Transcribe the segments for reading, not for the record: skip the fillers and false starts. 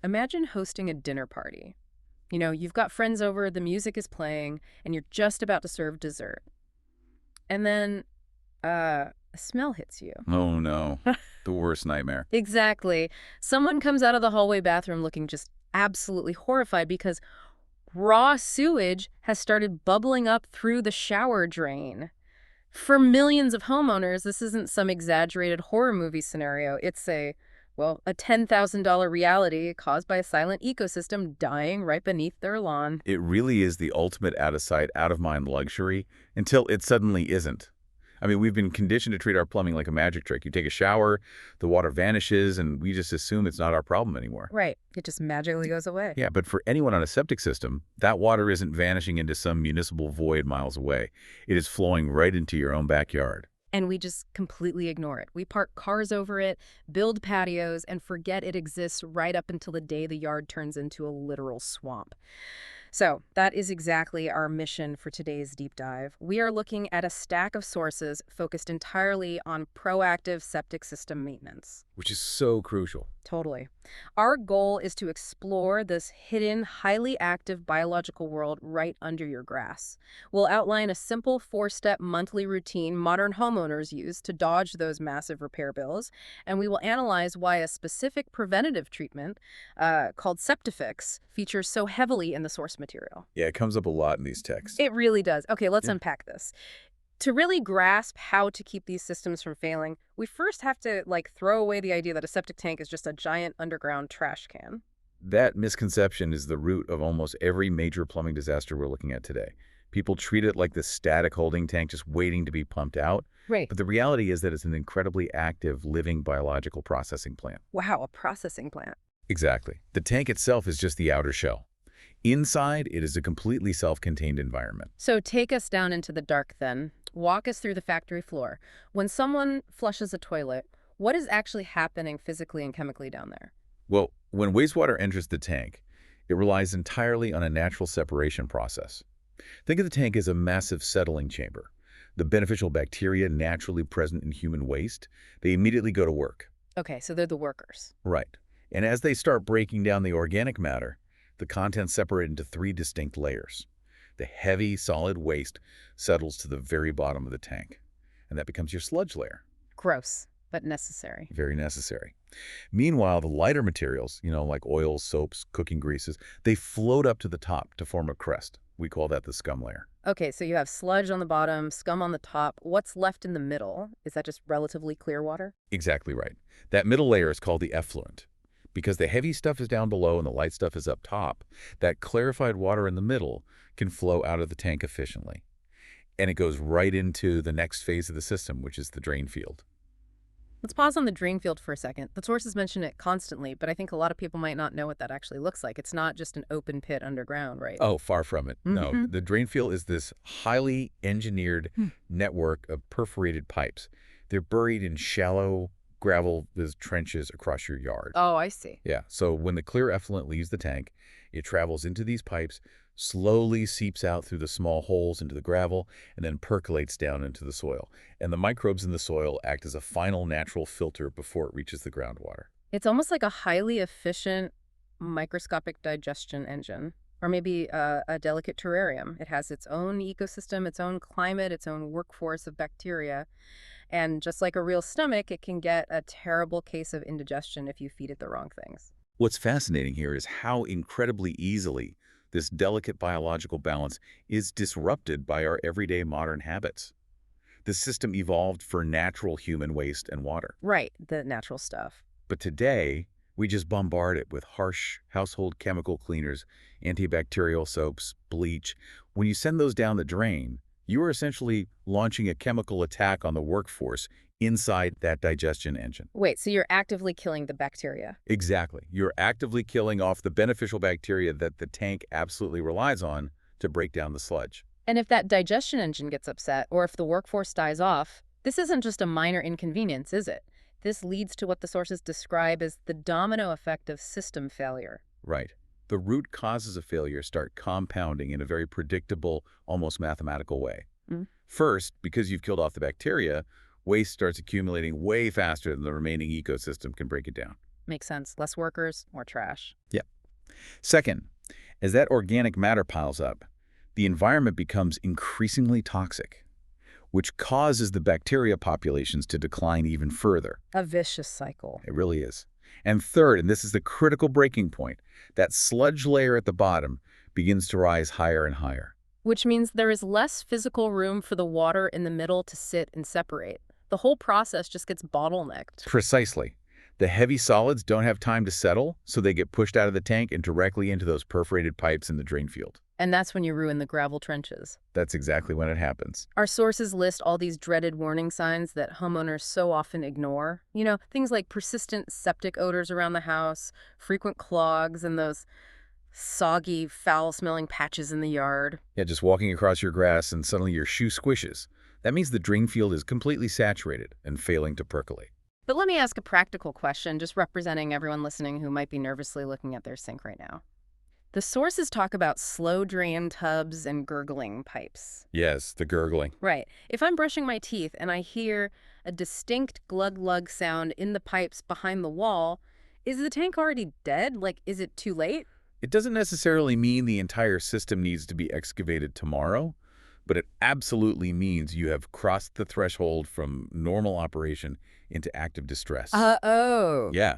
Imagine hosting a dinner party. You've got friends over, the music is playing, and you're just about to serve dessert. And then, a smell hits you. Oh no, the worst nightmare. Exactly. Someone comes out of the hallway bathroom looking just absolutely horrified because raw sewage has started bubbling up through the shower drain. For millions of homeowners, this isn't some exaggerated horror movie scenario. It's a $10,000 reality caused by a silent ecosystem dying right beneath their lawn. It really is the ultimate out of sight, out of mind luxury until it suddenly isn't. I mean, we've been conditioned to treat our plumbing like a magic trick. You take a shower, the water vanishes, and we just assume it's not our problem anymore. Right. It just magically goes away. Yeah, but for anyone on a septic system, that water isn't vanishing into some municipal void miles away. It is flowing right into your own backyard. And we just completely ignore it. We park cars over it, build patios, and forget it exists right up until the day the yard turns into a literal swamp. So that is exactly our mission for today's deep dive. We are looking at a stack of sources focused entirely on proactive septic system maintenance. Which is so crucial. Totally. Our goal is to explore this hidden, highly active biological world right under your grass. We'll outline a simple 4-step monthly routine modern homeowners use to dodge those massive repair bills, and we will analyze why a specific preventative treatment called SEPTIFIX features so heavily in the source material. Yeah, it comes up a lot in these texts. It really does. Okay, let's Yeah. unpack this. To really grasp how to keep these systems from failing, we first have to throw away the idea that a septic tank is just a giant underground trash can. That misconception is the root of almost every major plumbing disaster we're looking at today. People treat it like this static holding tank just waiting to be pumped out. Right. But the reality is that it's an incredibly active, living biological processing plant. Wow, a processing plant. Exactly. The tank itself is just the outer shell. Inside, it is a completely self-contained environment. So take us down into the dark then. Walk us through the factory floor. When someone flushes a toilet, what is actually happening physically and chemically down there? Well, when wastewater enters the tank, it relies entirely on a natural separation process. Think of the tank as a massive settling chamber. The beneficial bacteria naturally present in human waste, they immediately go to work. Okay, so they're the workers. Right. And as they start breaking down the organic matter, the contents separate into 3 distinct layers. The heavy, solid waste settles to the very bottom of the tank, and that becomes your sludge layer. Gross, but necessary. Very necessary. Meanwhile, the lighter materials, like oils, soaps, cooking greases, they float up to the top to form a crest. We call that the scum layer. Okay, so you have sludge on the bottom, scum on the top. What's left in the middle? Is that just relatively clear water? Exactly right. That middle layer is called the effluent. Because the heavy stuff is down below and the light stuff is up top, that clarified water in the middle can flow out of the tank efficiently. And it goes right into the next phase of the system, which is the drain field. Let's pause on the drain field for a second. The sources mention it constantly, but I think a lot of people might not know what that actually looks like. It's not just an open pit underground, right? Oh, far from it. No, Mhm. the drain field is this highly engineered network of perforated pipes. They're buried in shallow gravel trenches across your yard. Oh, I see. Yeah, so when the clear effluent leaves the tank, it travels into these pipes, slowly seeps out through the small holes into the gravel, and then percolates down into the soil. And the microbes in the soil act as a final natural filter before it reaches the groundwater. It's almost like a highly efficient microscopic digestion engine, or maybe a delicate terrarium. It has its own ecosystem, its own climate, its own workforce of bacteria. And just like a real stomach, it can get a terrible case of indigestion if you feed it the wrong things. What's fascinating here is how incredibly easily this delicate biological balance is disrupted by our everyday modern habits. The system evolved for natural human waste and water. Right, the natural stuff. But today, we just bombard it with harsh household chemical cleaners, antibacterial soaps, bleach. When you send those down the drain, you are essentially launching a chemical attack on the workforce inside that digestion engine. Wait, so you're actively killing the bacteria? Exactly. You're actively killing off the beneficial bacteria that the tank absolutely relies on to break down the sludge. And if that digestion engine gets upset, or if the workforce dies off, this isn't just a minor inconvenience, is it? This leads to what the sources describe as the domino effect of system failure. Right. The root causes of failure start compounding in a very predictable, almost mathematical way. Mm. First, because you've killed off the bacteria, waste starts accumulating way faster than the remaining ecosystem can break it down. Makes sense. Less workers, more trash. Yeah. Second, as that organic matter piles up, the environment becomes increasingly toxic, which causes the bacteria populations to decline even further. A vicious cycle. It really is. And third, and this is the critical breaking point, that sludge layer at the bottom begins to rise higher and higher. Which means there is less physical room for the water in the middle to sit and separate. The whole process just gets bottlenecked. Precisely. The heavy solids don't have time to settle, so they get pushed out of the tank and directly into those perforated pipes in the drain field. And that's when you ruin the gravel trenches. That's exactly when it happens. Our sources list all these dreaded warning signs that homeowners so often ignore. You know, things like persistent septic odors around the house, frequent clogs, and those soggy, foul-smelling patches in the yard. Yeah, just walking across your grass and suddenly your shoe squishes. That means the drain field is completely saturated and failing to percolate. But let me ask a practical question, just representing everyone listening who might be nervously looking at their sink right now. The sources talk about slow drain tubs and gurgling pipes. Yes, the gurgling. Right. If I'm brushing my teeth and I hear a distinct glug-glug sound in the pipes behind the wall, is the tank already dead? Like, is it too late? It doesn't necessarily mean the entire system needs to be excavated tomorrow, but it absolutely means you have crossed the threshold from normal operation into active distress. Uh-oh. Yeah,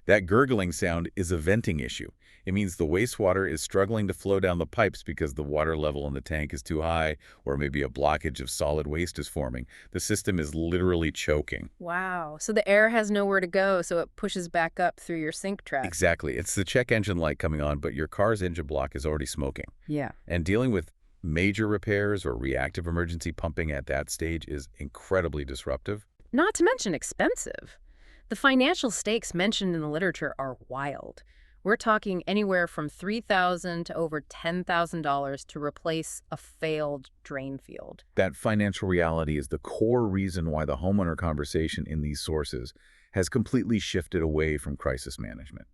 that gurgling sound is a venting issue. It means the wastewater is struggling to flow down the pipes because the water level in the tank is too high, or maybe a blockage of solid waste is forming. The system is literally choking. Wow. So the air has nowhere to go, so it pushes back up through your sink track. Exactly. It's the check engine light coming on, but your car's engine block is already smoking. Yeah. And dealing with major repairs or reactive emergency pumping at that stage is incredibly disruptive. Not to mention expensive. The financial stakes mentioned in the literature are wild. We're talking anywhere from $3,000 to over $10,000 to replace a failed drain field. That financial reality is the core reason why the homeowner conversation in these sources has completely shifted away from crisis management.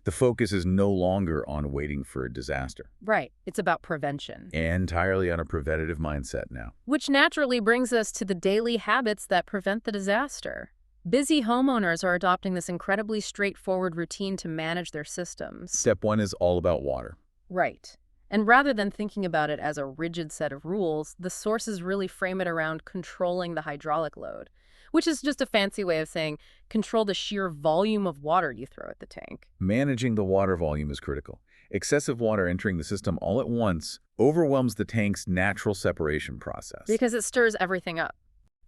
The focus is no longer on waiting for a disaster. Right. It's about prevention. Entirely on a preventative mindset now. Which naturally brings us to the daily habits that prevent the disaster. Busy homeowners are adopting this incredibly straightforward routine to manage their systems. Step one is all about water. Right. And rather than thinking about it as a rigid set of rules, the sources really frame it around controlling the hydraulic load, which is just a fancy way of saying control the sheer volume of water you throw at the tank. Managing the water volume is critical. Excessive water entering the system all at once overwhelms the tank's natural separation process. Because it stirs everything up.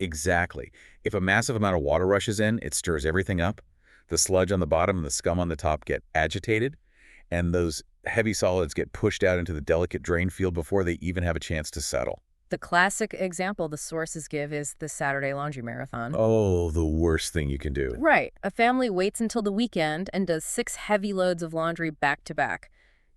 Exactly. If a massive amount of water rushes in, it stirs everything up. The sludge on the bottom and the scum on the top get agitated, and those heavy solids get pushed out into the delicate drain field before they even have a chance to settle. The classic example the sources give is the Saturday laundry marathon. Oh, the worst thing you can do. Right. A family waits until the weekend and does 6 heavy loads of laundry back to back.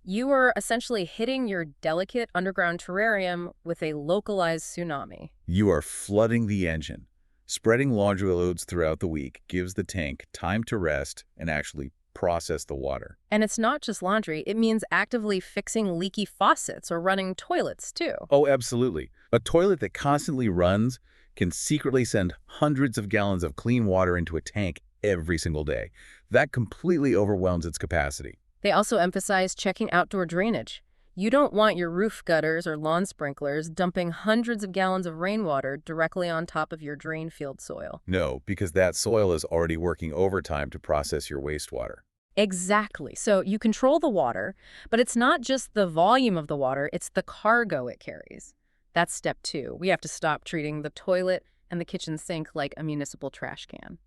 You are essentially hitting your delicate underground terrarium with a localized tsunami. You are flooding the engine. Spreading laundry loads throughout the week gives the tank time to rest and actually process the water. And it's not just laundry. It means actively fixing leaky faucets or running toilets, too. Oh, absolutely. A toilet that constantly runs can secretly send hundreds of gallons of clean water into a tank every single day. That completely overwhelms its capacity. They also emphasize checking outdoor drainage. You don't want your roof gutters or lawn sprinklers dumping hundreds of gallons of rainwater directly on top of your drain field soil. No, because that soil is already working overtime to process your wastewater. Exactly. So you control the water, but it's not just the volume of the water, it's the cargo it carries. That's step 2. We have to stop treating the toilet and the kitchen sink like a municipal trash can.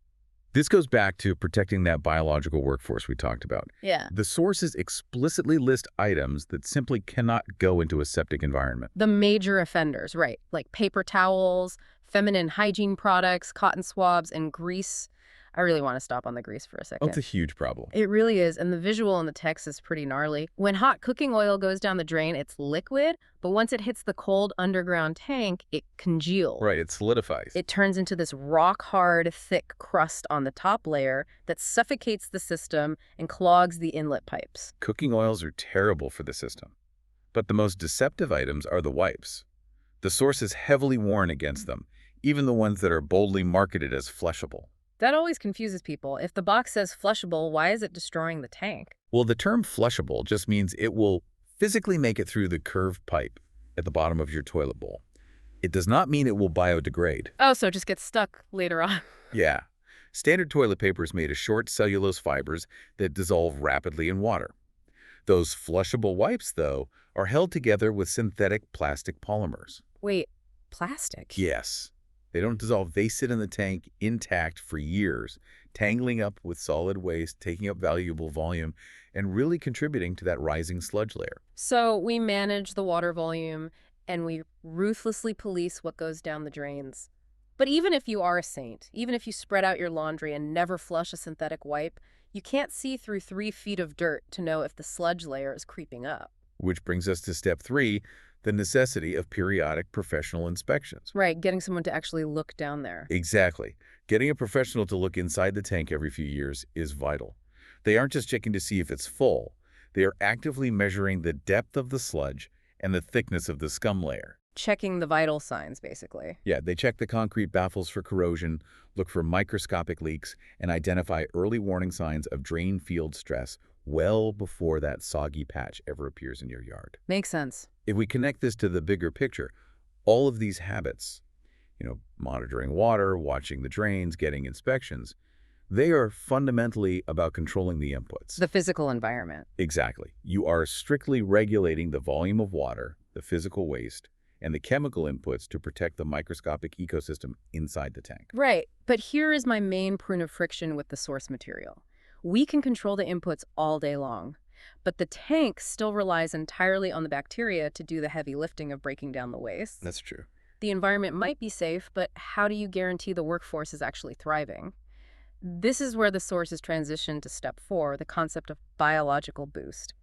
This goes back to protecting that biological workforce we talked about. Yeah. The sources explicitly list items that simply cannot go into a septic environment. The major offenders, right, like paper towels, feminine hygiene products, cotton swabs, and grease. I really want to stop on the grease for a second. Oh, it's a huge problem. It really is, and the visual in the text is pretty gnarly. When hot cooking oil goes down the drain, it's liquid, but once it hits the cold underground tank, it congeals. Right, it solidifies. It turns into this rock-hard, thick crust on the top layer that suffocates the system and clogs the inlet pipes. Cooking oils are terrible for the system. But the most deceptive items are the wipes. The sources heavily warn against them, even the ones that are boldly marketed as flushable. That always confuses people. If the box says flushable, why is it destroying the tank? Well, the term flushable just means it will physically make it through the curved pipe at the bottom of your toilet bowl. It does not mean it will biodegrade. Oh, so it just gets stuck later on. Yeah. Standard toilet paper is made of short cellulose fibers that dissolve rapidly in water. Those flushable wipes, though, are held together with synthetic plastic polymers. Wait, plastic? Yes. They don't dissolve. They sit in the tank intact for years, tangling up with solid waste, taking up valuable volume, and really contributing to that rising sludge layer. So we manage the water volume and we ruthlessly police what goes down the drains. But even if you are a saint, even if you spread out your laundry and never flush a synthetic wipe, you can't see through 3 feet of dirt to know if the sludge layer is creeping up. Which brings us to step 3, the necessity of periodic professional inspections. Right, getting someone to actually look down there. Exactly. Getting a professional to look inside the tank every few years is vital. They aren't just checking to see if it's full. They are actively measuring the depth of the sludge and the thickness of the scum layer. Checking the vital signs, basically. Yeah, they check the concrete baffles for corrosion, look for microscopic leaks, and identify early warning signs of drain field stress well before that soggy patch ever appears in your yard. Makes sense. If we connect this to the bigger picture, all of these habits, monitoring water, watching the drains, getting inspections, they are fundamentally about controlling the inputs. The physical environment. Exactly. You are strictly regulating the volume of water, the physical waste, and the chemical inputs to protect the microscopic ecosystem inside the tank. Right, but here is my main point of friction with the source material. We can control the inputs all day long, but the tank still relies entirely on the bacteria to do the heavy lifting of breaking down the waste. That's true. The environment might be safe, but how do you guarantee the workforce is actually thriving? This is where the sources transition to step 4, the concept of biological boost.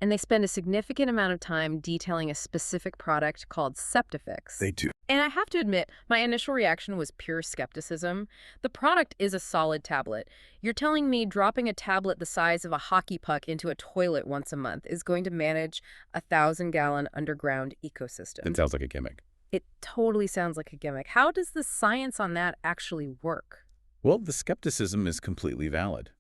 And they spend a significant amount of time detailing a specific product called SEPTIFIX. They do. And I have to admit, my initial reaction was pure skepticism. The product is a solid tablet. You're telling me dropping a tablet the size of a hockey puck into a toilet once a month is going to manage a 1,000-gallon underground ecosystem. It sounds like a gimmick. It totally sounds like a gimmick. How does the science on that actually work? Well, the skepticism is completely valid.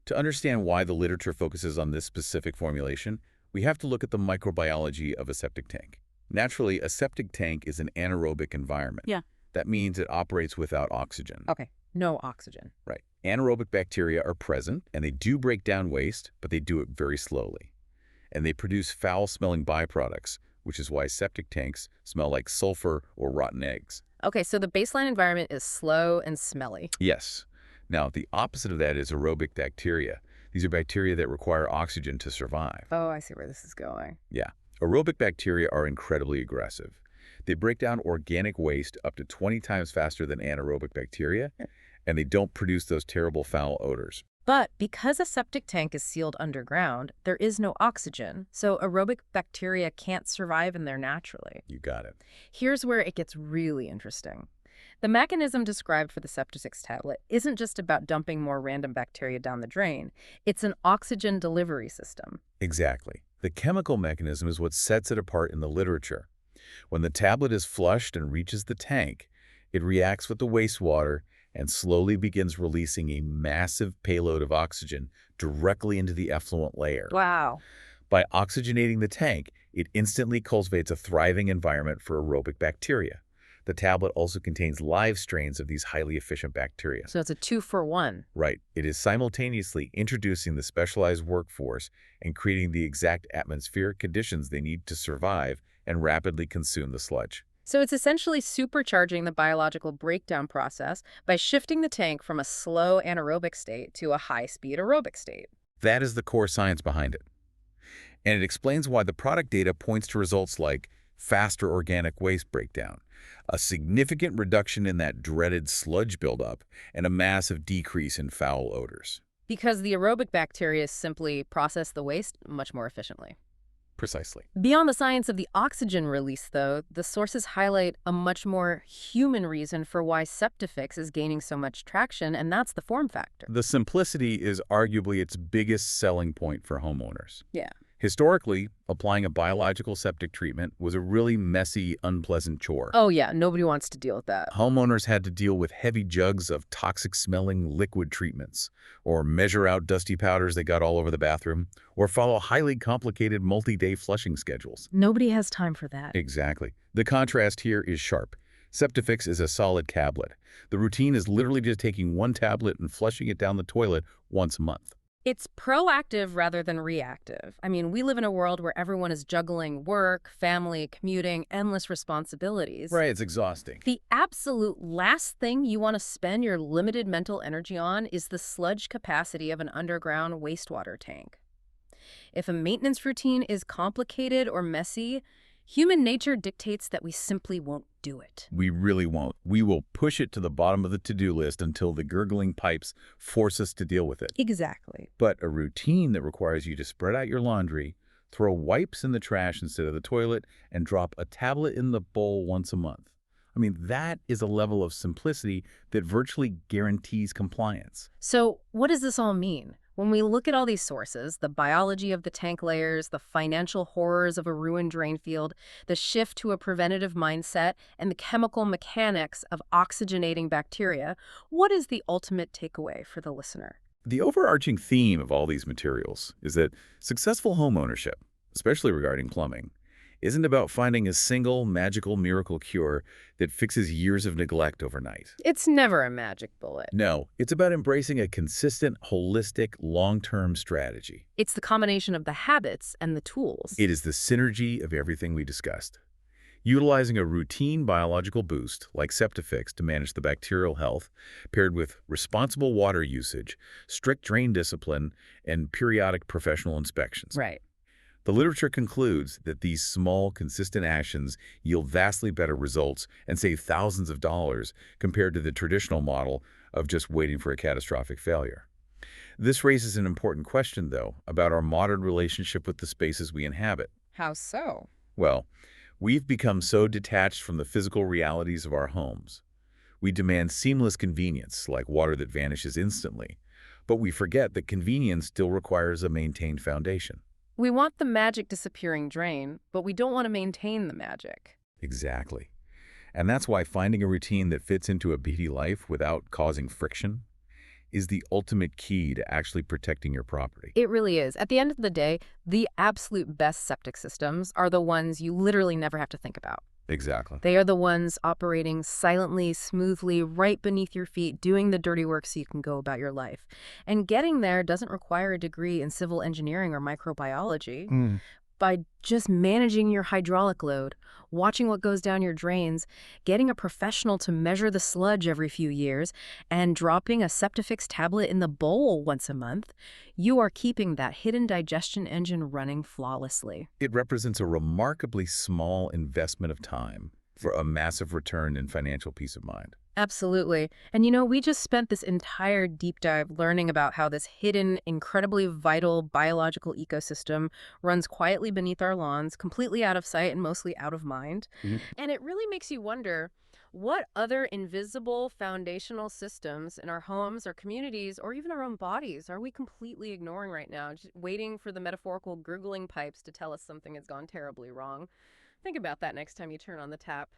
To understand why the literature focuses on this specific formulation, we have to look at the microbiology of a septic tank. Naturally, a septic tank is an anaerobic environment. Yeah. That means it operates without oxygen. Okay, no oxygen. Right. Anaerobic bacteria are present, and they do break down waste, but they do it very slowly. And they produce foul-smelling byproducts, which is why septic tanks smell like sulfur or rotten eggs. Okay, so the baseline environment is slow and smelly. Yes. Now, the opposite of that is aerobic bacteria. These are bacteria that require oxygen to survive. Oh, I see where this is going. Yeah. Aerobic bacteria are incredibly aggressive. They break down organic waste up to 20 times faster than anaerobic bacteria, and they don't produce those terrible foul odors. But because a septic tank is sealed underground, there is no oxygen, so aerobic bacteria can't survive in there naturally. You got it. Here's where it gets really interesting. The mechanism described for the SEPTIFIX tablet isn't just about dumping more random bacteria down the drain. It's an oxygen delivery system. Exactly. The chemical mechanism is what sets it apart in the literature. When the tablet is flushed and reaches the tank, it reacts with the wastewater and slowly begins releasing a massive payload of oxygen directly into the effluent layer. Wow. By oxygenating the tank, it instantly cultivates a thriving environment for aerobic bacteria. The tablet also contains live strains of these highly efficient bacteria. So it's a 2-for-1. Right. It is simultaneously introducing the specialized workforce and creating the exact atmospheric conditions they need to survive and rapidly consume the sludge. So it's essentially supercharging the biological breakdown process by shifting the tank from a slow anaerobic state to a high-speed aerobic state. That is the core science behind it. And it explains why the product data points to results like faster organic waste breakdown, a significant reduction in that dreaded sludge buildup, and a massive decrease in foul odors. Because the aerobic bacteria simply process the waste much more efficiently. Precisely. Beyond the science of the oxygen release, though, the sources highlight a much more human reason for why SEPTIFIX is gaining so much traction, and that's the form factor. The simplicity is arguably its biggest selling point for homeowners. Yeah. Historically, applying a biological septic treatment was a really messy, unpleasant chore. Oh yeah, nobody wants to deal with that. Homeowners had to deal with heavy jugs of toxic-smelling liquid treatments, or measure out dusty powders they got all over the bathroom, or follow highly complicated multi-day flushing schedules. Nobody has time for that. Exactly. The contrast here is sharp. SEPTIFIX is a solid tablet. The routine is literally just taking one tablet and flushing it down the toilet once a month. It's proactive rather than reactive. I mean, we live in a world where everyone is juggling work, family, commuting, endless responsibilities. Right, it's exhausting. The absolute last thing you want to spend your limited mental energy on is the sludge capacity of an underground wastewater tank. If a maintenance routine is complicated or messy, human nature dictates that we simply won't do it. We really won't. We will push it to the bottom of the to-do list until the gurgling pipes force us to deal with it. Exactly. But a routine that requires you to spread out your laundry, throw wipes in the trash instead of the toilet, and drop a tablet in the bowl once a month. I mean, that is a level of simplicity that virtually guarantees compliance. So what does this all mean? When we look at all these sources, the biology of the tank layers, the financial horrors of a ruined drain field, the shift to a preventative mindset, and the chemical mechanics of oxygenating bacteria, what is the ultimate takeaway for the listener? The overarching theme of all these materials is that successful homeownership, especially regarding plumbing, isn't about finding a single magical miracle cure that fixes years of neglect overnight. It's never a magic bullet. No, it's about embracing a consistent, holistic, long-term strategy. It's the combination of the habits and the tools. It is the synergy of everything we discussed. Utilizing a routine biological boost like SEPTIFIX to manage the bacterial health, paired with responsible water usage, strict drain discipline, and periodic professional inspections. Right. The literature concludes that these small, consistent actions yield vastly better results and save thousands of dollars compared to the traditional model of just waiting for a catastrophic failure. This raises an important question, though, about our modern relationship with the spaces we inhabit. How so? Well, we've become so detached from the physical realities of our homes. We demand seamless convenience, like water that vanishes instantly, but we forget that convenience still requires a maintained foundation. We want the magic disappearing drain, but we don't want to maintain the magic. Exactly. And that's why finding a routine that fits into a busy life without causing friction is the ultimate key to actually protecting your property. It really is. At the end of the day, the absolute best septic systems are the ones you literally never have to think about. Exactly. They are the ones operating silently, smoothly, right beneath your feet, doing the dirty work so you can go about your life. And getting there doesn't require a degree in civil engineering or microbiology. By just managing your hydraulic load, watching what goes down your drains, getting a professional to measure the sludge every few years, and dropping a SEPTIFIX tablet in the bowl once a month, you are keeping that hidden digestion engine running flawlessly. It represents a remarkably small investment of time for a massive return in financial peace of mind. Absolutely. And we just spent this entire deep dive learning about how this hidden, incredibly vital biological ecosystem runs quietly beneath our lawns, completely out of sight and mostly out of mind. And it really makes you wonder, what other invisible foundational systems in our homes, our communities, or even our own bodies are we completely ignoring right now, just waiting for the metaphorical gurgling pipes to tell us something has gone terribly wrong? Think about that next time you turn on the tap.